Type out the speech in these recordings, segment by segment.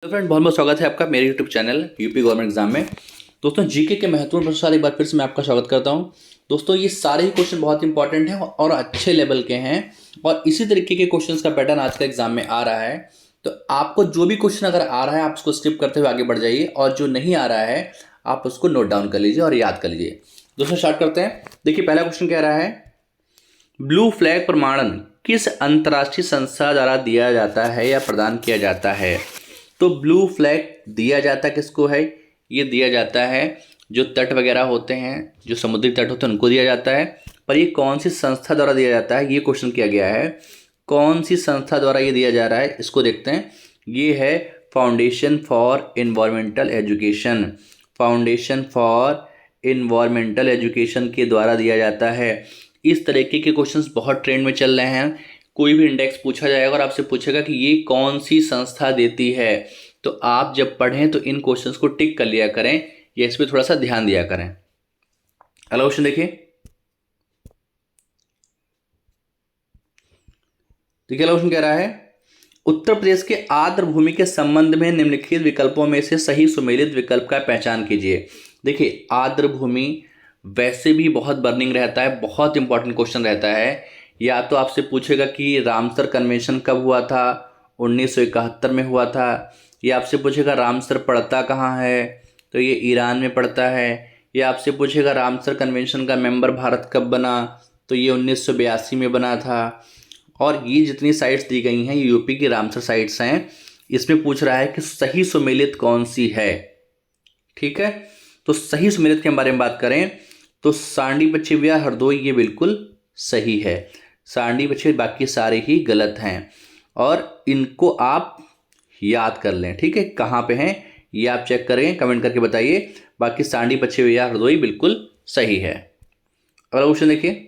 तो फ्रेंड बहुत बहुत स्वागत है आपका मेरे YouTube channel UP government exam में। दोस्तों जीके के महत्वपूर्ण प्रश्न एक बार फिर से मैं आपका स्वागत करता हूं। दोस्तों ये सारे ही क्वेश्चन बहुत इंपॉर्टेंट हैं और अच्छे लेवल के हैं और इसी तरीके के क्वेश्चंस का पैटर्न आज का एग्जाम में आ रहा है। तो आपको जो भी क्वेश्चन अगर आ रहा है आप उसको स्किप करते हुए आगे बढ़ जाइए और जो नहीं आ रहा है आप उसको नोट डाउन कर लीजिए और याद कर लीजिए। दोस्तों स्टार्ट करते हैं। देखिए पहला क्वेश्चन कह रहा है ब्लू फ्लैग प्रमाणन किस अंतर्राष्ट्रीय संस्था द्वारा दिया जाता है या प्रदान किया जाता है। तो ब्लू फ्लैग दिया जाता किसको है? ये दिया जाता है जो तट वगैरह होते हैं, जो समुद्री तट होते हैं उनको दिया जाता है। पर ये कौन सी संस्था द्वारा दिया जाता है ये क्वेश्चन किया गया है। कौन सी संस्था द्वारा ये दिया जा रहा है इसको देखते हैं। ये है foundation for environmental education. Foundation for environmental education के द्वारा दिया जाता है। इस तरीके के क्वेश्चंस बहुत ट्रेंड में चल रहे हैं। कोई भी इंडेक्स पूछा जाएगा और आपसे पूछेगा कि ये कौन सी संस्था देती है, तो आप जब पढ़ें तो इन क्वेश्चंस को टिक कर लिया करें या इस पर थोड़ा सा ध्यान दिया करें। अगला क्वेश्चन देखिए। देखिए अगला क्वेश्चन कह रहा है उत्तर प्रदेश के आर्द्र भूमि के संबंध में निम्नलिखित विकल्पों में से सही सुमेलित विकल्प का पहचान कीजिए। देखिए आर्द्र भूमि वैसे भी बहुत बर्निंग रहता है, बहुत इंपॉर्टेंट क्वेश्चन रहता है। या तो आपसे पूछेगा कि रामसर कन्वेंशन कब हुआ था, 1971 में हुआ था। या आपसे पूछेगा रामसर पड़ता कहाँ है, तो ये ईरान में पड़ता है। या आपसे पूछेगा रामसर कन्वेंशन का मेंबर भारत कब बना, तो ये 1982 में बना था। और ये जितनी साइट्स दी गई हैं ये यूपी की रामसर साइट्स हैं। इसमें पूछ रहा है कि सही सुमेलित कौन सी है। ठीक है, तो सही सुमेलित के बारे में बात करें तो सांडी पक्षी विहार हरदोई ये बिल्कुल सही है। सांडी पक्षी, बाकी सारे ही गलत हैं और इनको आप याद कर लें। ठीक है, कहाँ पे हैं ये आप चेक करें, कमेंट करके बताइए। बाकी सांडी पक्षी विहार हरदोई बिल्कुल सही है। अगला क्वेश्चन देखिए,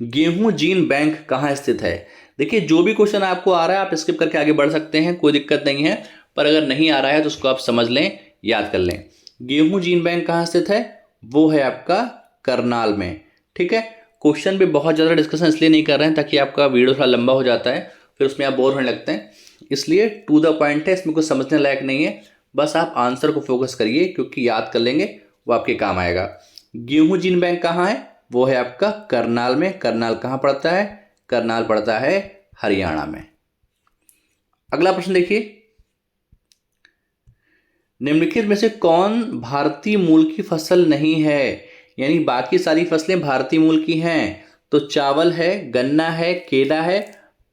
गेहूं जीन बैंक कहाँ स्थित है। देखिए जो भी क्वेश्चन आपको आ रहा है आप स्किप करके आगे बढ़ सकते हैं, कोई दिक्कत नहीं है। पर अगर नहीं आ रहा है तो उसको आप समझ लें, याद कर लें। गेहूं जीन बैंक कहाँ स्थित है? वो है आपका करनाल में। ठीक है, क्वेश्चन पे बहुत ज़्यादा डिस्कशन इसलिए नहीं कर रहे हैं ताकि आपका वीडियो थोड़ा लंबा हो जाता है, फिर उसमें आप बोर होने लगते हैं। इसलिए टू द पॉइंट है, इसमें कुछ समझने लायक नहीं है। बस आप आंसर को फोकस करिए क्योंकि याद कर लेंगे वो आपके काम आएगा। गेहूं जीन बैंक कहाँ है? वो है आपका करनाल में। करनाल कहाँ पड़ता है? करनाल पड़ता है हरियाणा में। अगला प्रश्न देखिए, निम्नलिखित में से कौन भारतीय मूल की फसल नहीं है? यानी बाकी सारी फसलें भारतीय मूल की हैं, तो चावल है, गन्ना है, केला है,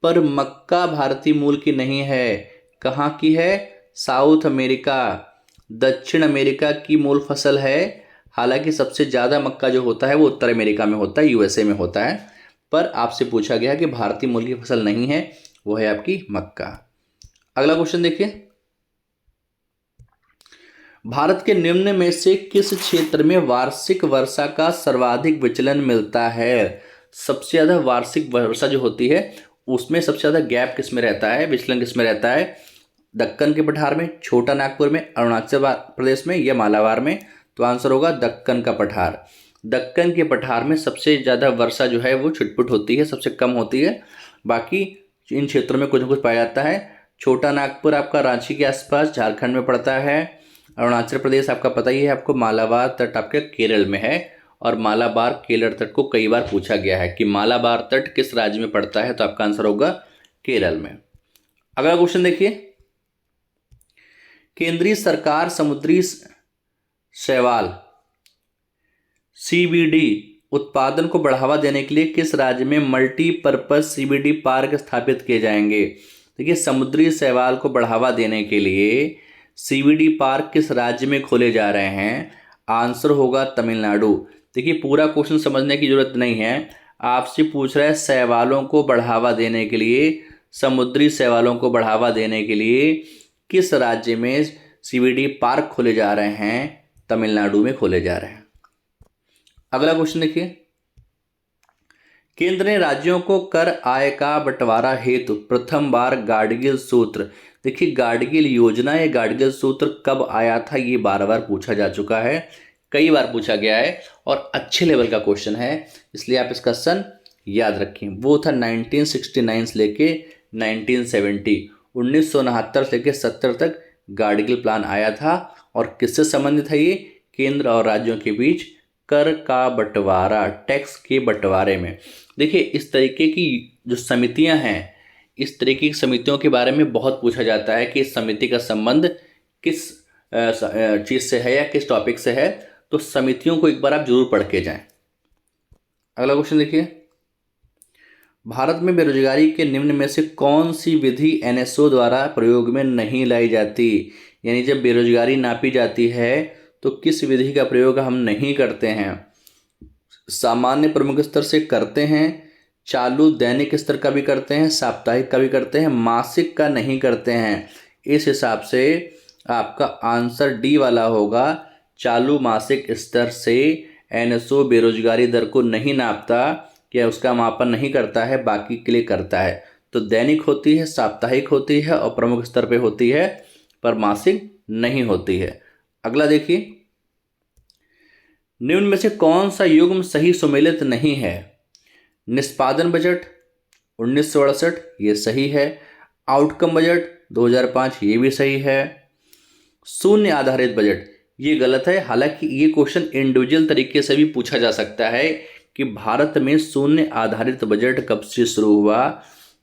पर मक्का भारतीय मूल की नहीं है। कहाँ की है? साउथ अमेरिका, दक्षिण अमेरिका की मूल फसल है। हालांकि सबसे ज़्यादा मक्का जो होता है वो उत्तर अमेरिका में होता है, यूएसए में होता है। पर आपसे पूछा गया कि भारतीय मूल की फसल नहीं है, वो है आपकी मक्का। अगला क्वेश्चन देखिए, भारत के निम्न में से किस क्षेत्र में वार्षिक वर्षा का सर्वाधिक विचलन मिलता है? सबसे ज़्यादा वार्षिक वर्षा जो होती है उसमें सबसे ज़्यादा गैप किस में रहता है, विचलन किस में रहता है? दक्कन के पठार में, छोटा नागपुर में, अरुणाचल प्रदेश में या मालाबार में? तो आंसर होगा दक्कन का पठार। दक्कन के पठार में सबसे ज़्यादा वर्षा जो है वो छुटपुट होती है, सबसे कम होती है। बाकी इन क्षेत्रों में कुछ न कुछ पाया जाता है। छोटा नागपुर आपका रांची के आसपास झारखंड में पड़ता है। अरुणाचल प्रदेश आपका पता ही है आपको, मालाबार तट आपके केरल में है। और मालाबार केरल तट को कई बार पूछा गया है कि मालाबार तट किस राज्य में पड़ता है, तो आपका आंसर होगा केरल में। अगला क्वेश्चन देखिए, केंद्रीय सरकार समुद्री शैवाल सीबीडी उत्पादन को बढ़ावा देने के लिए किस राज्य में मल्टीपर्पज सीबीडी पार्क स्थापित किए जाएंगे? देखिए समुद्री शैवाल को बढ़ावा देने के लिए सीबीडी पार्क किस राज्य में खोले जा रहे हैं? आंसर होगा तमिलनाडु। देखिए पूरा क्वेश्चन समझने की जरूरत नहीं है, आपसे पूछ रहा है शैवालों को बढ़ावा देने के लिए, समुद्री शैवालों को बढ़ावा देने के लिए किस राज्य में सीबीडी पार्क खोले जा रहे हैं? तमिलनाडु में खोले जा रहे हैं। अगला क्वेश्चन देखिए, केंद्र ने राज्यों को कर आय का बंटवारा हेतु प्रथम बार गाडगिल सूत्र, देखिए गाडगिल योजना या गाडगिल सूत्र कब आया था ये बार बार पूछा जा चुका है, कई बार पूछा गया है और अच्छे लेवल का क्वेश्चन है, इसलिए आप इसका सन याद रखें। वो था 1969 से लेके 1970, 1969 से लेकर 70 तक गाडगिल प्लान आया था। और किससे संबंधित है ये? केंद्र और राज्यों के बीच कर का बंटवारा, टैक्स के बंटवारे में। देखिए इस तरीके की जो समितियां हैं, इस तरीके की समितियों के बारे में बहुत पूछा जाता है कि इस समिति का संबंध किस चीज़ से है या किस टॉपिक से है। तो समितियों को एक बार आप जरूर पढ़ के जाएं। अगला क्वेश्चन देखिए, भारत में बेरोजगारी के निम्न में से कौन सी विधि एनएसओ द्वारा प्रयोग में नहीं लाई जाती? यानी जब बेरोजगारी नापी जाती है तो किस विधि का प्रयोग हम नहीं करते हैं? सामान्य प्रमुख स्तर से करते हैं, चालू दैनिक स्तर का भी करते हैं, साप्ताहिक का भी करते हैं, मासिक का नहीं करते हैं। इस हिसाब से आपका आंसर डी वाला होगा। चालू मासिक स्तर से एनएसओ बेरोजगारी दर को नहीं नापता या उसका मापन नहीं करता है, बाकी के लिए करता है। तो दैनिक होती है, साप्ताहिक होती है और प्रमुख स्तर पे होती है, पर मासिक नहीं होती है। अगला देखिए, निम्न में से कौन सा युग्म सही सुमेलित नहीं है? निष्पादन बजट 1968 ये सही है। आउटकम बजट 2005 ये भी सही है। शून्य आधारित बजट ये गलत है। हालांकि ये क्वेश्चन इंडिविजुअल तरीके से भी पूछा जा सकता है कि भारत में शून्य आधारित बजट कब से शुरू हुआ,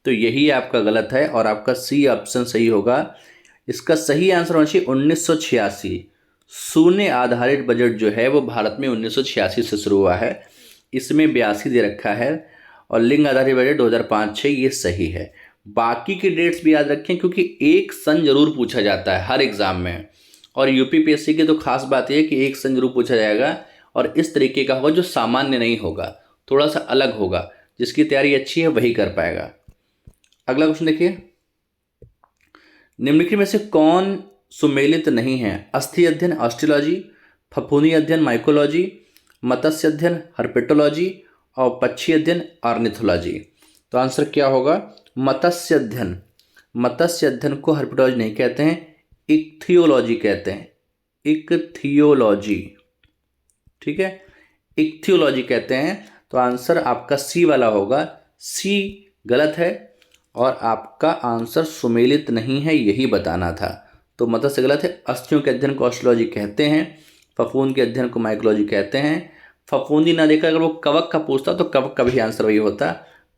तो यही आपका गलत है और आपका सी ऑप्शन सही होगा। इसका सही आंसर होना चाहिए 1986। शून्य आधारित बजट जो है वो भारत में 1986 से शुरू हुआ है। इसमें 82 दे रखा है। और लिंग आधारित बजट 2005-06 ये सही है। बाकी के डेट्स भी याद रखें क्योंकि एक सन जरूर पूछा जाता है हर एग्जाम में। और यूपीपीएससी की तो खास बात यह है कि एक सन जरूर पूछा जाएगा और इस तरीके का होगा जो सामान्य नहीं होगा, थोड़ा सा अलग होगा। जिसकी तैयारी अच्छी है वही कर पाएगा। अगला क्वेश्चन देखिए, निम्नलिखित में से कौन सुमेलित नहीं है? अस्थि अध्ययन ऑस्ट्रोलॉजी, फफूंदी अध्ययन माइकोलॉजी, मत्स्य अध्ययन हर्पेटोलॉजी और पक्षी अध्ययन ऑर्निथोलॉजी। तो आंसर क्या होगा? मत्स्य अध्ययन। मत्स्य अध्ययन को हर्पेटोलॉजी नहीं कहते हैं, इक्थियोलॉजी कहते हैं। इक्थियोलॉजी, ठीक है, इक्थियोलॉजी कहते हैं। तो आंसर आपका सी वाला होगा। सी गलत है और आपका आंसर सुमेलित नहीं है, यही बताना था। तो मत्स्य गलत है। अस्थियों के अध्ययन को ऑस्ट्रोलॉजी कहते हैं, फफूंद के अध्ययन को माइकोलॉजी कहते हैं। फफूंदी ना देखा, अगर वो कवक का पूछता तो कवक का भी आंसर वही होता।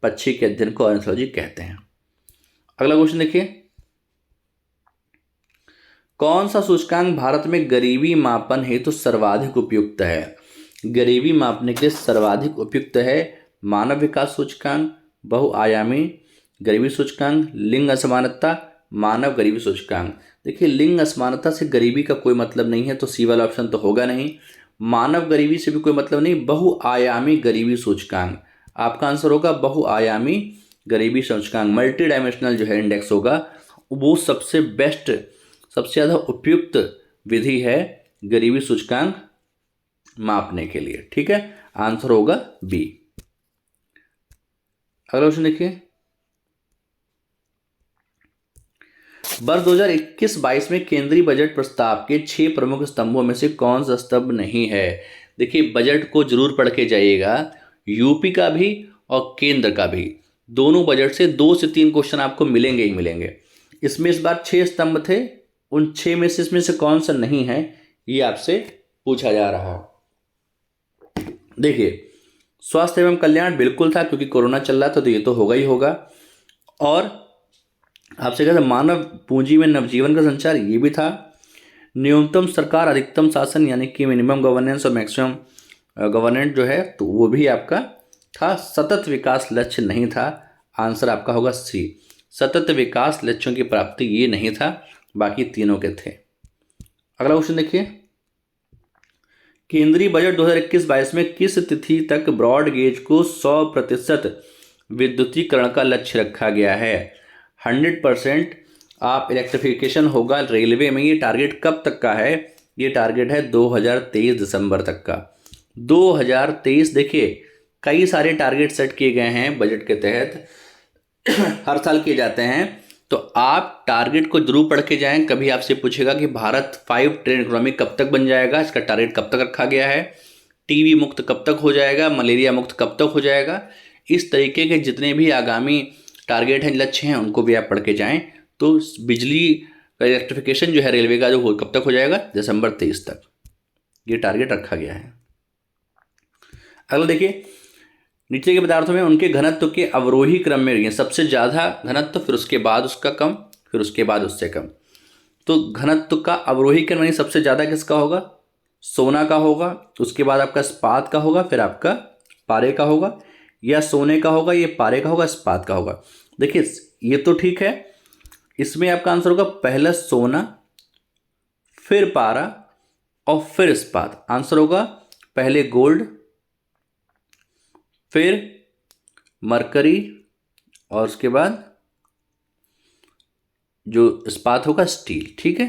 पक्षी के अध्ययन को ऑर्निथोलॉजी कहते हैं। अगला क्वेश्चन देखिए, कौन सा सूचकांक भारत में गरीबी मापन हेतु सर्वाधिक उपयुक्त है? गरीबी मापने के लिए सर्वाधिक उपयुक्त है मानव विकास सूचकांक, बहुआयामी गरीबी सूचकांक, लिंग असमानता, मानव गरीबी सूचकांक। देखिए लिंग असमानता से गरीबी का कोई मतलब नहीं है, तो सी वाला ऑप्शन तो होगा नहीं। मानव गरीबी से भी कोई मतलब नहीं। बहुआयामी गरीबी सूचकांक आपका आंसर होगा। बहुआयामी गरीबी सूचकांक, मल्टी डायमेंशनल जो है इंडेक्स होगा, वो सबसे बेस्ट, सबसे ज़्यादा उपयुक्त विधि है गरीबी सूचकांक मापने के लिए। ठीक है, आंसर होगा बी। अगला क्वेश्चन देखिए, वर्ष 2021-22 में केंद्रीय बजट प्रस्ताव के 6 प्रमुख स्तंभों में से कौन सा स्तंभ नहीं है? देखिए बजट को जरूर पढ़ के जाइएगा, यूपी का भी और केंद्र का भी। दोनों बजट से 2 से 3 क्वेश्चन आपको मिलेंगे ही मिलेंगे। इसमें इस बार 6 स्तंभ थे, उन 6 में से इसमें से कौन सा नहीं है ये आपसे पूछा जा रहा है। देखिए स्वास्थ्य एवं कल्याण बिल्कुल था क्योंकि कोरोना चल रहा था, तो ये तो होगा ही होगा। और आपसे कहते मानव पूंजी में नवजीवन का संचार, ये भी था। न्यूनतम सरकार अधिकतम शासन यानी कि मिनिमम गवर्नेंस और मैक्सिमम गवर्नेंस जो है, तो वो भी आपका था। सतत विकास लक्ष्य नहीं था, आंसर आपका होगा सी। सतत विकास लक्ष्यों की प्राप्ति ये नहीं था, बाकी तीनों के थे। अगला क्वेश्चन देखिए, केंद्रीय बजट 2021-22 में किस तिथि तक ब्रॉड गेज को 100% विद्युतीकरण का लक्ष्य रखा गया है? 100% आप इलेक्ट्रिफिकेशन होगा रेलवे में। ये टारगेट कब तक का है? ये टारगेट है 2023 दिसंबर तक का। 2023 देखिए कई सारे टारगेट सेट किए गए हैं बजट के तहत, हर साल किए जाते हैं। तो आप टारगेट को जरूर पढ़ के जाएं। कभी आपसे पूछेगा कि भारत 5 ट्रिलियन इकोनॉमी कब तक बन जाएगा, इसका टारगेट कब तक रखा गया है, टीबी मुक्त कब तक हो जाएगा, मलेरिया मुक्त कब तक हो जाएगा। इस तरीके के जितने भी आगामी टारगेट हैं, लक्ष्य हैं, उनको भी आप पढ़ के जाएं। तो बिजली का इलेक्ट्रिफिकेशन जो है रेलवे का, जो कब तक हो जाएगा, दिसंबर 23 तक, ये टारगेट रखा गया है। अगला देखिए, नीचे के पदार्थों में उनके घनत्व के अवरोही क्रम में रही सबसे ज़्यादा घनत्व, फिर उसके बाद उसका कम, फिर उसके बाद उससे कम। तो घनत्व का अवरोही क्रम यानी सबसे ज़्यादा किसका होगा, सोना का होगा, उसके बाद आपका इस्पात का होगा, फिर आपका पारे का होगा, या सोने का होगा, ये पारे का होगा, इस्पात का होगा। देखिए ये तो ठीक है, इसमें आपका आंसर होगा पहला सोना, फिर पारा और फिर इस्पात। आंसर होगा पहले गोल्ड, फिर मरकरी, और उसके बाद जो इस्पात होगा स्टील। ठीक है,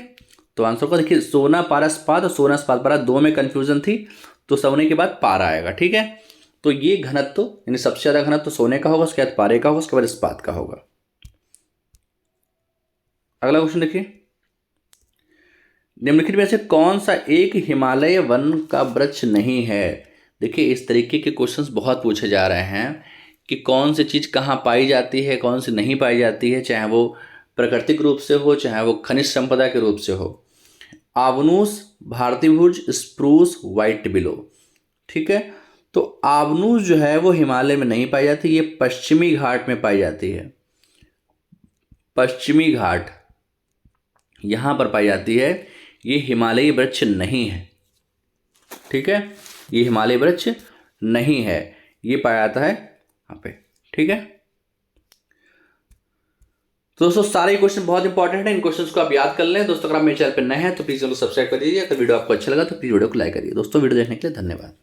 तो आंसर होगा, देखिए सोना पारा इस्पात और सोना इस्पात पारा, दो में कंफ्यूजन थी, तो सोने के बाद पारा आएगा। ठीक है, तो ये घनत्व यानी सबसे ज़्यादा घनत्व तो सोने का होगा, उसके बाद पारे का होगा, उसके बाद इस्पात का होगा। अगला क्वेश्चन देखिए, निम्नलिखित में से कौन सा एक हिमालय वन का वृक्ष नहीं है। देखिए इस तरीके के क्वेश्चंस बहुत पूछे जा रहे हैं कि कौन सी चीज़ कहाँ पाई जाती है, कौन सी नहीं पाई जाती है, चाहे वो प्राकृतिक रूप से हो, चाहे वो खनिज संपदा के रूप से हो। आवनूस, भारतीभुज, स्प्रूस, व्हाइट बिलो। ठीक है, तो आवनूस जो है वो हिमालय में नहीं पाई जाती, ये पश्चिमी घाट में पाई जाती है। पश्चिमी घाट यहाँ पर पाई जाती है, ये हिमालयी वृक्ष नहीं है। ठीक है, ये हिमालय वृक्ष नहीं है, ये पाया जाता है यहाँ पे। ठीक है, तो दोस्तों सारे क्वेश्चन बहुत इंपॉर्टेंट है, इन क्वेश्चंस को आप याद कर लें। दोस्तों अगर आप मेरे चैनल पर नए हैं तो प्लीज़ चैनल को सब्सक्राइब कर दीजिए। अगर वीडियो आपको अच्छा लगा तो प्लीज़ वीडियो को लाइक करिए। दोस्तों वीडियो देखने के लिए धन्यवाद।